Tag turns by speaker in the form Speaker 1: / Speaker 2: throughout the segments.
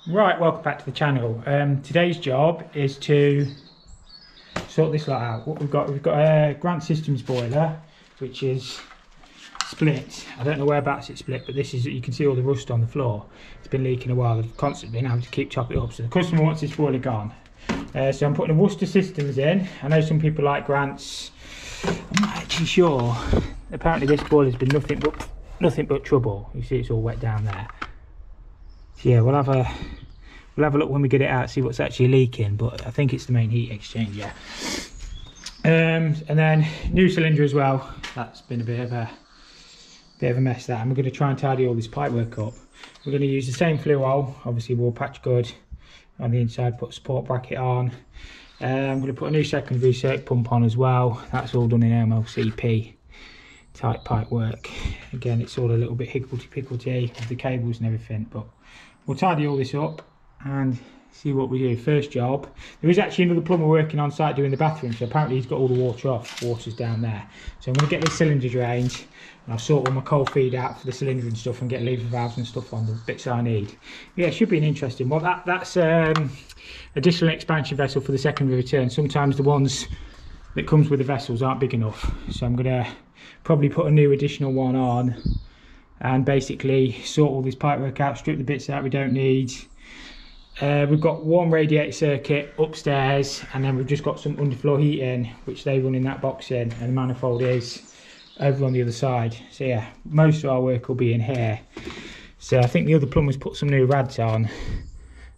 Speaker 1: Right, welcome back to the channel. Today's job is to sort this lot out. What we've got a Grant Systems boiler, which is split. I don't know whereabouts it's split, but this is, you can see all the rust on the floor. It's been leaking a while. I've constantly been having to keep chopping it up. So the customer wants this boiler gone. So I'm putting a Worcester Systems in. I know some people like Grant's. I'm not actually sure. Apparently this boiler's been nothing but trouble. You see it's all wet down there. So yeah, we'll have a look when we get it out, see what's actually leaking, but I think it's the main heat exchanger. And then new cylinder as well. That's been a bit of a mess, that, and we're going to try and tidy all this pipework up. We're going to use the same flue hole, obviously we'll patch good on the inside, put a support bracket on. I'm going to put a new secondary circuit pump on as well. That's all done in MLCP type pipework. Again, it's all a little bit higgledy-piggledy with the cables and everything, but we'll tidy all this up and see what we do. First job, there is actually another plumber working on site doing the bathroom, so apparently he's got all the water off. Water's down there, so I'm going to get this cylinder drained and I'll sort all my coal feed out for the cylinder and stuff and get lever valves and stuff on the bits I need. Yeah, it should be an interesting one. That's additional expansion vessel for the secondary return. Sometimes the ones that comes with the vessels aren't big enough, so I'm going to probably put a new additional one on and basically sort all this pipework out, strip the bits out we don't need. We've got one radiator circuit upstairs, and then we've just got some underfloor heating which they run in that box in, and the manifold is over on the other side. So yeah, most of our work will be in here. So I think the other plumbers put some new rads on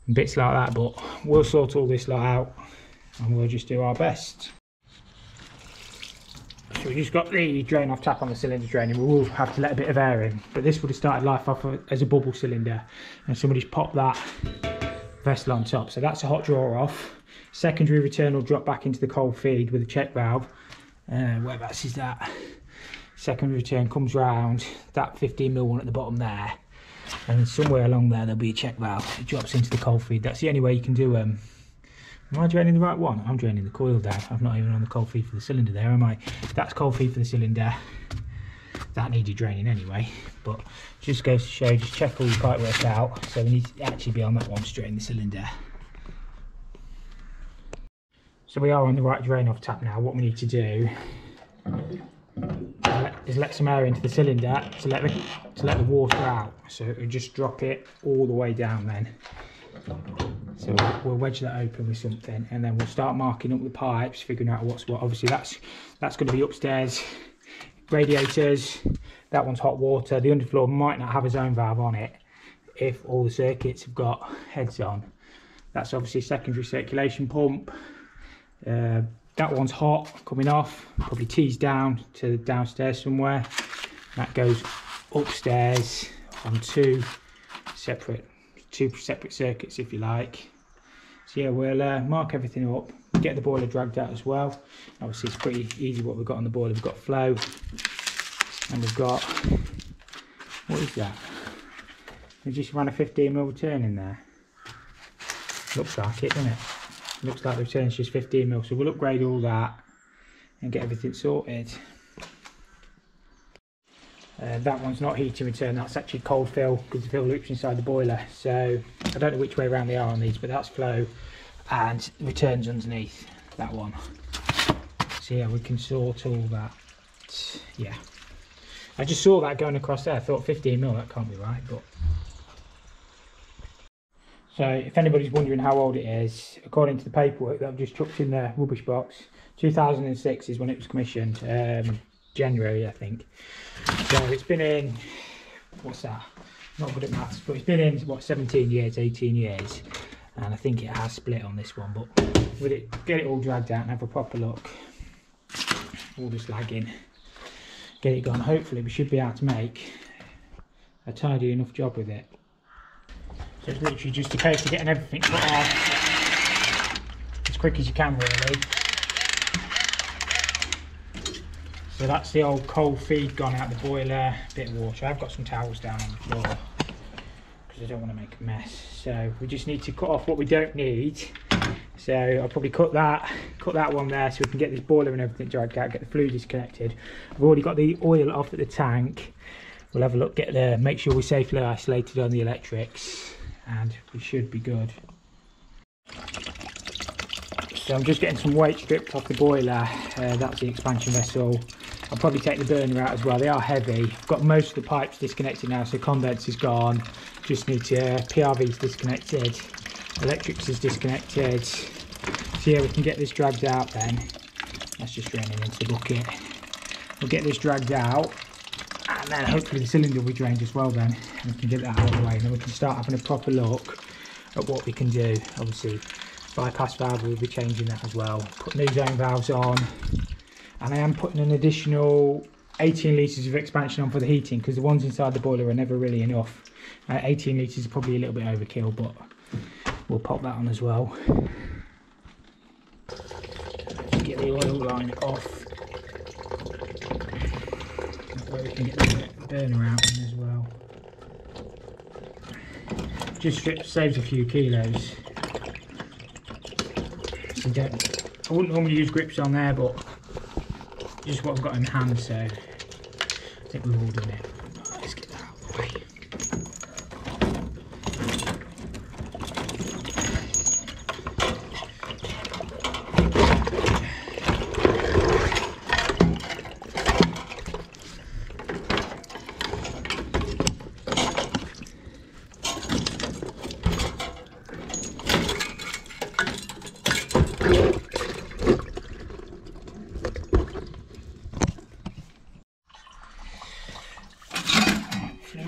Speaker 1: and bits like that, but we'll sort all this lot out and we'll just do our best. So we just got the drain off tap on the cylinder drain, and we will have to let a bit of air in, but this would have started life off as a bubble cylinder and somebody's popped that vessel on top, so that's a hot draw off. Secondary return will drop back into the cold feed with a check valve. Whereabouts is that? Secondary return comes round, that 15mm one at the bottom there, and somewhere along there there'll be a check valve. It drops into the cold feed. That's the only way you can do am I draining the right one? I'm draining the coil down. I'm not even on the cold feed for the cylinder there, am I? That's cold feed for the cylinder. That needed draining anyway, but just goes to show, just check all your pipework out. So we need to actually be on that one to drain the cylinder. So we are on the right drain off tap now. What we need to do is let some air into the cylinder to let the water out. So we'll just drop it all the way down then. So we'll wedge that open with something, and then we'll start marking up the pipes, figuring out what's what. Obviously that's going to be upstairs radiators. That one's hot water. The underfloor might not have a zone valve on it if all the circuits have got heads on. That's obviously a secondary circulation pump. That one's hot, coming off, probably tees down to downstairs somewhere. That goes upstairs on two separate circuits, if you like. So yeah, we'll mark everything up, get the boiler dragged out as well. Obviously it's pretty easy what we've got on the boiler. We've got flow, and we've got, what is that? We just ran a 15mm return in there. Looks like it, doesn't it? Looks like the return's just 15mm, so we'll upgrade all that and get everything sorted. That one's not heating return, that's actually cold fill, because the fill loops inside the boiler. So I don't know which way around they are on these, but that's flow and returns underneath that one. So yeah, we can sort all that. Yeah, I just saw that going across there. I thought 15mm, that can't be right. But so if anybody's wondering how old it is, according to the paperwork that I've just chucked in the rubbish box, 2006 is when it was commissioned. January, I think. So it's been in, what's that? Not good at maths, but it's been in, what, 17 years, 18 years. And I think it has split on this one, but with it, get it all dragged out and have a proper look. All this lagging. Get it gone. Hopefully we should be able to make a tidy enough job with it. So it's literally just a case of getting everything put off as quick as you can, really. So that's the old cold feed gone out the boiler, bit of water. I've got some towels down on the floor because I don't want to make a mess. So we just need to cut off what we don't need. So I'll probably cut that one there so we can get this boiler and everything dragged out, get the flue disconnected. I've already got the oil off at the tank. We'll have a look, make sure we're safely isolated on the electrics, and we should be good. So I'm just getting some weight stripped off the boiler. That's the expansion vessel. I'll probably take the burner out as well. They are heavy. I've got most of the pipes disconnected now, so condense is gone. Just need to, PRV's disconnected. Electrics is disconnected. So yeah, we can get this dragged out then. That's just draining into the bucket. We'll get this dragged out, and then hopefully the cylinder will be drained as well then. And we can get that out of the way, and then we can start having a proper look at what we can do. Obviously, bypass valve, we'll be changing that as well. Put new zone valves on, and I am putting an additional 18 litres of expansion on for the heating, because the ones inside the boiler are never really enough. 18 litres is probably a little bit overkill, but we'll pop that on as well. Get the oil line off. That way we can get the burner out in as well. Just saves a few kilos. So I wouldn't normally use grips on there, but just what I've got in hand, so I think we've all done it. Let's get that out of the way.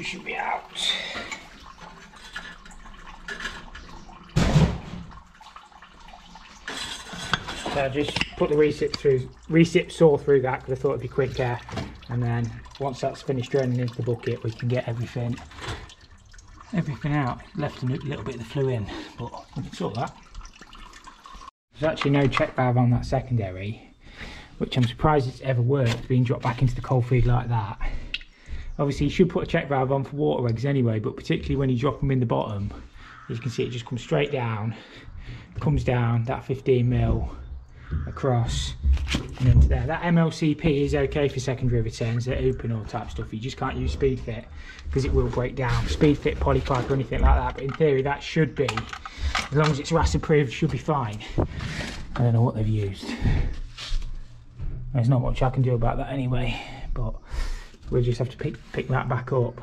Speaker 1: Should be out. So I just put the recip saw through that because I thought it'd be quicker, and then once that's finished draining into the bucket, we can get everything out. Left a little bit of the flue in, but we can sort that. There's actually no check valve on that secondary, which I'm surprised it's ever worked, being dropped back into the coal feed like that. Obviously you should put a check valve on for water eggs anyway, but particularly when you drop them in the bottom, as you can see, it just comes straight down, comes down that 15mm across and into there. That MLCP is okay for secondary returns, they're open all type stuff. You just can't use speed fit because it will break down. Speed fit, polypipe or anything like that, but in theory that should be, as long as it's RAS approved, should be fine. I don't know what they've used. There's not much I can do about that anyway, but we'll just have to pick that back up.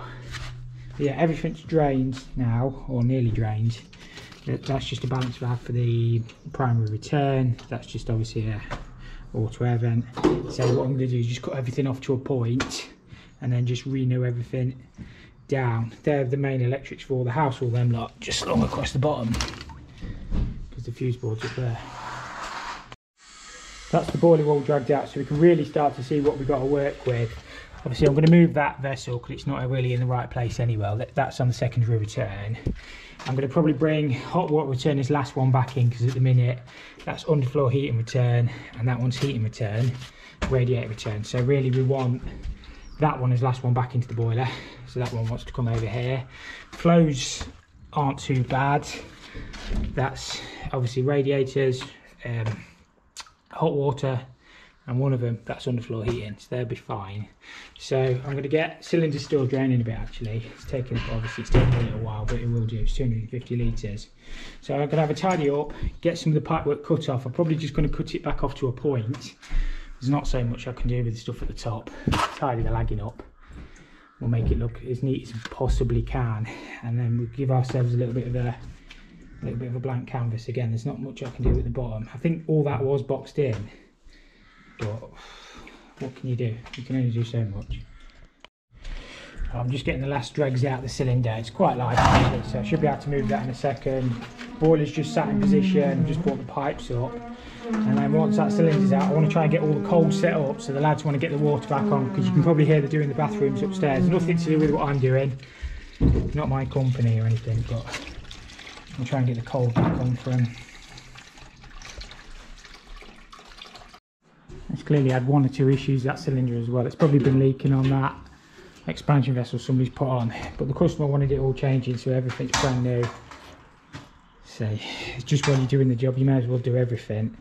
Speaker 1: But yeah, everything's drained now, or nearly drained. That's just a balance valve for the primary return. That's just obviously a auto air vent. So what I'm going to do is just cut everything off to a point, and then just renew everything down. They're the main electrics for the house, all them lot, just slung across the bottom, because the fuse board's up there. That's the boiler all dragged out, so we can really start to see what we've got to work with. Obviously I'm going to move that vessel because it's not really in the right place anyway. That's on the secondary return. I'm going to probably bring hot water return, this last one, back in, because at the minute that's underfloor heating return and that one's heating return, radiator return. So really we want that one as last one back into the boiler. So that one wants to come over here. Flows aren't too bad. That's obviously radiators, hot water, and one of them, that's underfloor heating, so they'll be fine. So I'm going to get cylinders still draining a bit actually. It's taking a little while, but it will do. It's 250 litres. So I'm going to have a tidy up, get some of the pipework cut off. I'm probably just going to cut it back off to a point. There's not so much I can do with the stuff at the top. Tidy the lagging up. We'll make it look as neat as we possibly can, and then we'll give ourselves a little bit of a blank canvas. Again, there's not much I can do at the bottom. I think all that was boxed in, but what can you do? You can only do so much. I'm just getting the last dregs out of the cylinder. It's quite light actually, so I should be able to move that in a second. Boiler's just sat in position, just brought the pipes up, and then once that cylinder's out, I want to try and get all the cold set up, so the lads want to get the water back on, because you can probably hear they're doing the bathrooms upstairs. Nothing to do with what I'm doing, not my company or anything, but I'll try and get the cold back on for them. It's clearly had one or two issues, that cylinder as well. It's probably been leaking on that expansion vessel somebody's put on, but the customer wanted it all changing, so everything's brand new. So it's just when you're doing the job, you may as well do everything.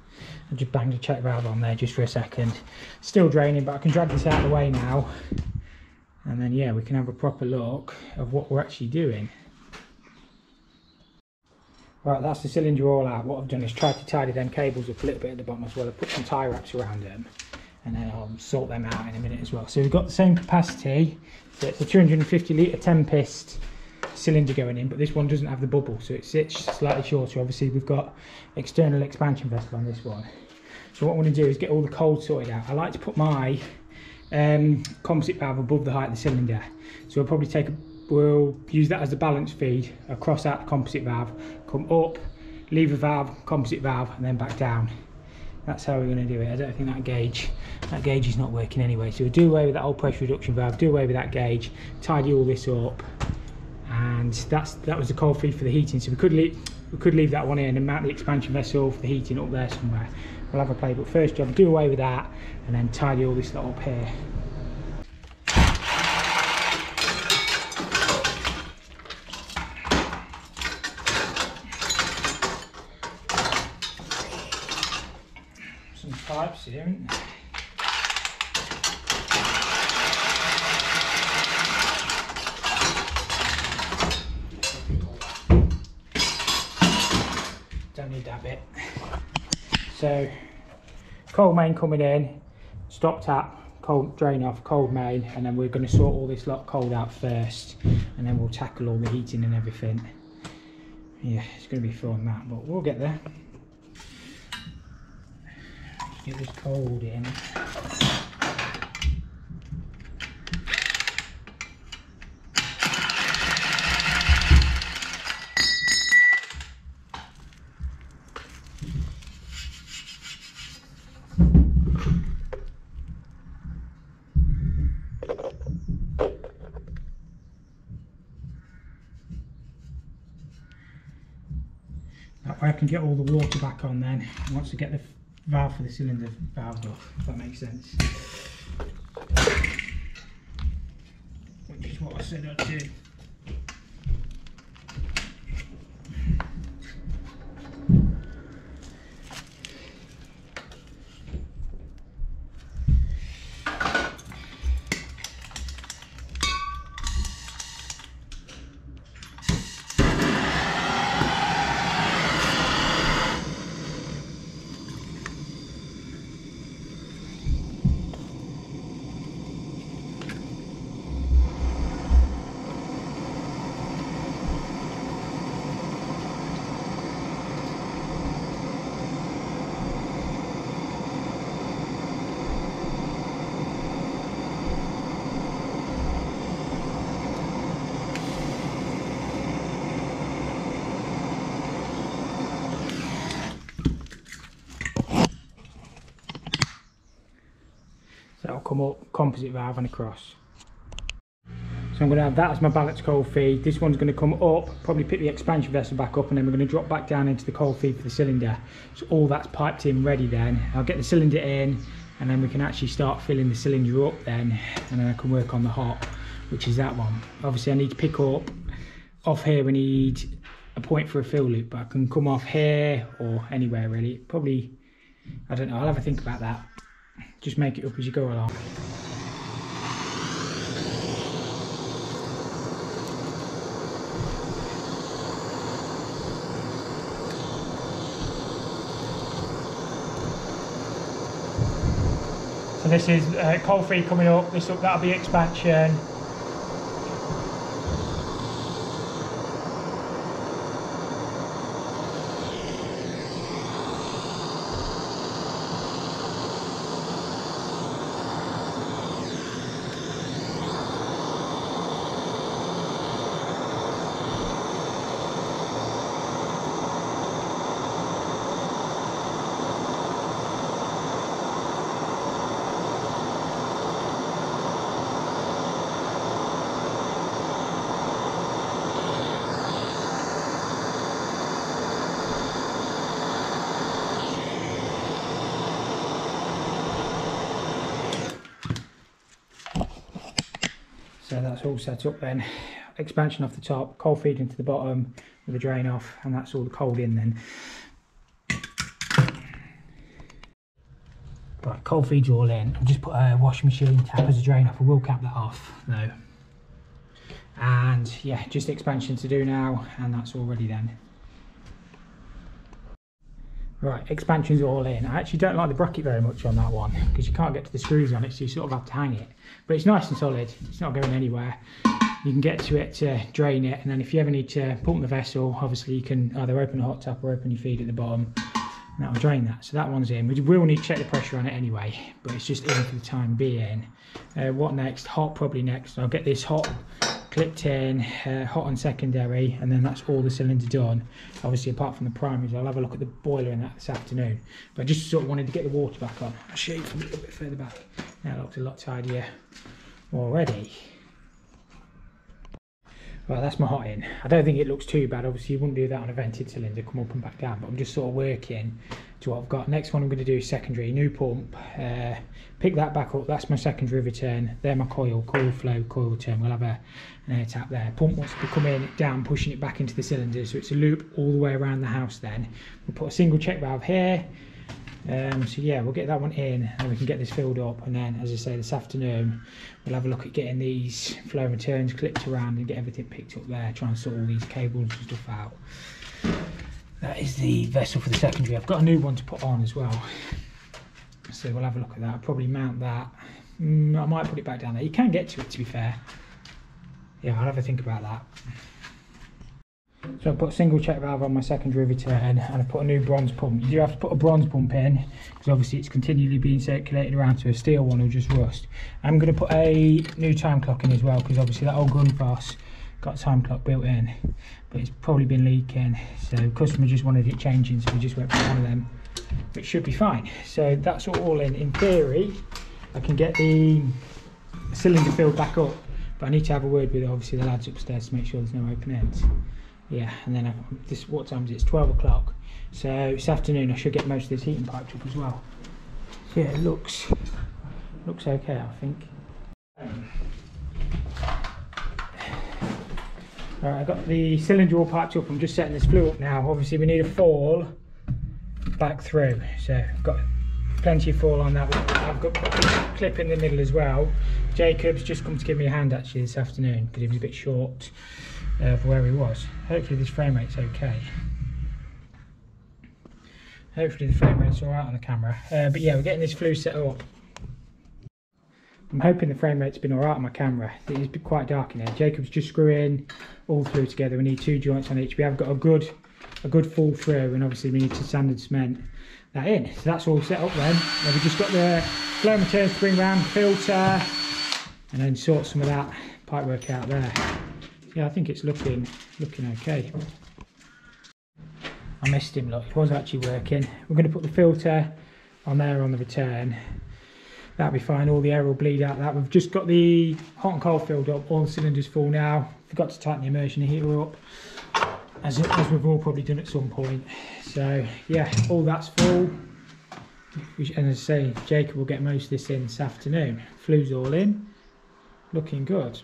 Speaker 1: I just banged a check valve on there just for a second. Still draining, but I can drag this out of the way now, and then yeah, we can have a proper look of what we're actually doing. Right, that's the cylinder all out. What I've done is tried to tidy them cables up a little bit at the bottom as well. I've put some tie wraps around them, and then I'll sort them out in a minute as well. So we've got the same capacity, so it's a 250 litre 10-piston cylinder going in, but this one doesn't have the bubble, so it sits slightly shorter. Obviously we've got external expansion vessel on this one. So what I want to do is get all the cold sorted out. I like to put my composite valve above the height of the cylinder, so we'll use that as the balance feed across out the composite valve, come up, leave a valve, composite valve, and then back down. That's how we're going to do it. I don't think that gauge is not working anyway, so we'll do away with that old pressure reduction valve, do away with that gauge, tidy all this up, and that was the cold feed for the heating. So we could leave that one in and mount the expansion vessel for the heating up there somewhere. We'll have a play, but first job, do away with that and then tidy all this lot up here. Some pipes here, isn't there? Don't need that bit. So cold main coming in, stop tap, cold drain off, cold main, and then we're going to sort all this lot cold out first, and then we'll tackle all the heating and everything. Yeah, it's going to be fun that, but we'll get there. Get this cold in. That way I can get all the water back on then, once I get the valve for the cylinder valved off, if that makes sense. Which is what I said I'd do. So that'll come up, composite valve and across. So I'm going to have that as my balance cold feed. This one's going to come up, probably pick the expansion vessel back up, and then we're going to drop back down into the cold feed for the cylinder. So all that's piped in ready then. I'll get the cylinder in, and then we can actually start filling the cylinder up then, and then I can work on the hot, which is that one. Obviously I need to pick up, off here we need a point for a fill loop, but I can come off here or anywhere really. Probably, I don't know, I'll have a think about that. Just make it up as you go along. So this is cold feed coming up, that'll be expansion. So that's all set up then. Expansion off the top, cold feed into the bottom with the drain off, and that's all the cold in then. Right, cold feed's all in. I've just put a washing machine tap as a drain off. I will cap that off though. And yeah, just expansion to do now, and that's all ready then. Right, expansion's all in. I actually don't like the bracket very much on that one because you can't get to the screws on it, so you sort of have to hang it. But it's nice and solid, it's not going anywhere. You can get to it to drain it, and then if you ever need to pump the vessel, obviously you can either open the hot tap or open your feed at the bottom, and that will drain that. So that one's in. We will need to check the pressure on it anyway, but it's just in for the time being. What next? Hot probably next. I'll get this hot clipped in, hot on secondary, and then that's all the cylinder done. Obviously apart from the primaries, I'll have a look at the boiler in that this afternoon, but I just sort of wanted to get the water back on. I'll show you from a little bit further back. Now it looks a lot tidier already. Well, that's my hot in. I don't think it looks too bad. Obviously you wouldn't do that on a vented cylinder, come up and back down, but I'm just sort of working to what I've got. Next one I'm going to do is secondary, new pump, pick that back up. That's my secondary return. There my coil flow, coil return. We'll have an air tap there. Pump wants to be coming down, pushing it back into the cylinder, so it's a loop all the way around the house. Then we'll put a single check valve here. So yeah, we'll get that one in and we can get this filled up, and then as I say this afternoon we'll have a look at getting these flow returns clipped around and get everything picked up there, try and sort all these cables and stuff out. That is the vessel for the secondary. I've got a new one to put on as well, so we'll have a look at that. I'll probably mount that. I might put it back down there. You can get to it, to be fair. Yeah, I'll have a think about that. So I put a single check valve on my secondary return, and I put a new bronze pump. You do have to put a bronze pump in because obviously it's continually being circulated around, so a steel one will just rust. I'm going to put a new time clock in as well because obviously that old Gunfoss got a time clock built in, but it's probably been leaking, so the customer just wanted it changing, so we just went for one of them, which should be fine. So that's all in. In theory I can get the cylinder filled back up, but I need to have a word with obviously the lads upstairs to make sure there's no open ends. Yeah, and then what time is it? It's 12 o'clock. So this afternoon I should get most of this heating piped up as well. So yeah, it looks okay, I think. Alright, I got the cylinder all piped up. I'm just setting this flue up now. Obviously we need a fall back through, so I've got plenty of fall on that. I've got a clip in the middle as well. Jacob's just come to give me a hand actually this afternoon because he was a bit short of where he was. Hopefully this frame rate's okay. Hopefully the frame rate's alright on the camera. But yeah, we're getting this flue set up. I'm hoping the frame rate's been alright on my camera. It's been quite dark in here. Jacob's just screwing all the flue together. We need 2 joints on each. We have got a good fall through, and obviously we need to sand and cement that in. So that's all set up then. Now we've just got the flow returns to bring round, filter, and then sort some of that pipework out there. Yeah, I think it's looking okay. I missed him, look, it was actually working. We're going to put the filter on there on the return. That'll be fine, all the air will bleed out that. We've just got the hot and cold filled up, all the cylinders full now. Forgot to tighten the immersion heater up, as we've all probably done at some point. So yeah, all that's full. And as I say, Jacob will get most of this in this afternoon. Flue's all in, looking good.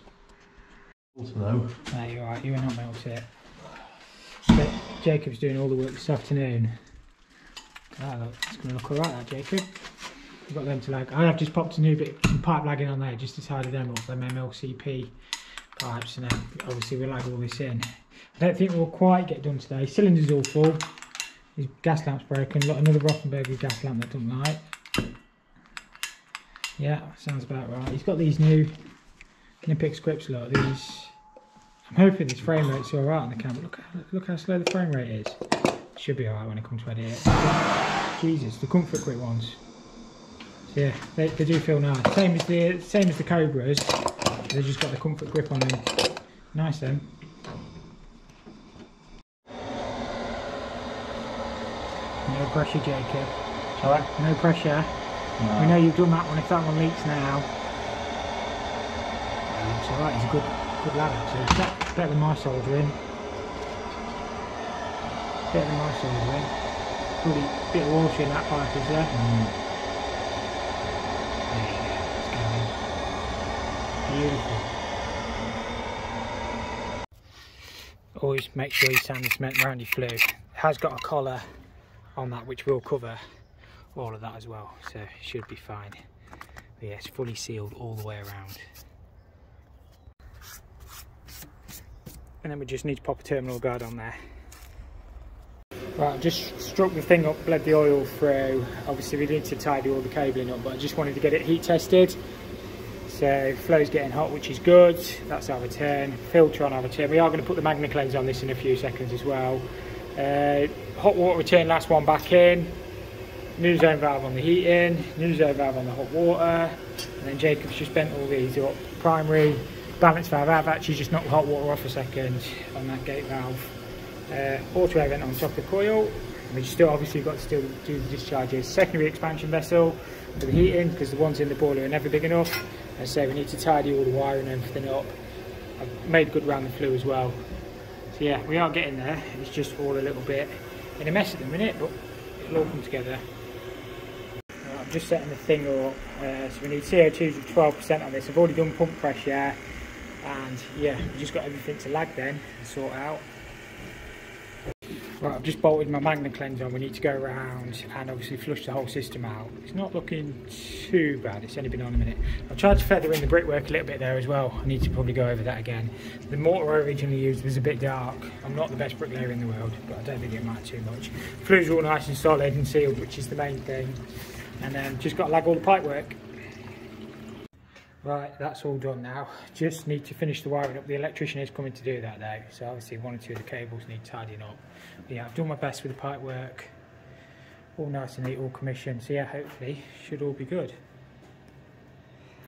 Speaker 2: No.
Speaker 1: No, you're right, you're not melted. But Jacob's doing all the work this afternoon. Ah, look, it's going to look alright, that Jacob. We've got them to lag. I have just popped a new bit, some pipe lagging on there just to tidy them up, them MLCP pipes, and then obviously we'll lag all this in. I don't think we'll quite get done today. Cylinder's all full. His gas lamp's broken. Got another Rothenberger gas lamp that doesn't light. Yeah, sounds about right. He's got these new Knipex grips, look, these. I'm hoping this frame rate's alright on the camera. Look how slow the frame rate is. It should be alright when it comes to edit it. Jesus, the comfort grip ones. So yeah, they do feel nice. Same as the Cobras. They've just got the comfort grip on them. Nice then. No pressure, Jacob.
Speaker 2: Sorry?
Speaker 1: No pressure.
Speaker 2: No.
Speaker 1: We know you've done that one. If that one leaks now, it's alright. He's a good lad actually. Better than my soldering. Better than my soldering. Probably a bit of water in that pipe, is there? There you go. It's going. Beautiful. Always make sure you sand the cement around your flue. It has got a collar on that which will cover all of that as well, so it should be fine. But yeah, it's fully sealed all the way around. And then we just need to pop a terminal guard on there. Right, I've just struck the thing up, bled the oil through. Obviously we need to tidy all the cabling up, but I just wanted to get it heat tested. So flow's getting hot, which is good. That's our return. Filter on our return. We are going to put the Magna cleanse on this in a few seconds as well. Hot water return, last one back in. New zone valve on the heating, new zone valve on the hot water, and then Jacob's just bent all these up. Primary balance valve, I've actually just knocked the hot water off a second on that gate valve. Auto air vent on top of the coil. We still obviously got to still do the discharges. Secondary expansion vessel for the heating, because the ones in the boiler are never big enough. As I say, we need to tidy all the wiring and everything up. I've made good round the flue as well. So yeah, we are getting there. It's just all a little bit in a mess at the minute, but it'll all come together. I'm just setting the thing up, so we need CO2s of 12% on this. I've already done pump pressure, and yeah, we've just got everything to lag then and sort out. Right, I've just bolted my Magna cleanse on. We need to go around and obviously flush the whole system out. It's not looking too bad, it's only been on a minute. I've tried to feather in the brickwork a little bit there as well. I need to probably go over that again. The mortar I originally used was a bit dark. I'm not the best bricklayer in the world, but I don't think it mattered too much. Flues are all nice and solid and sealed, which is the main thing. And then just got to lag all the pipework. Right, that's all done now. Just need to finish the wiring up. The electrician is coming to do that though, so obviously one or two of the cables need tidying up. But yeah, I've done my best with the pipework. All nice and neat, all commissioned. So yeah, hopefully should all be good.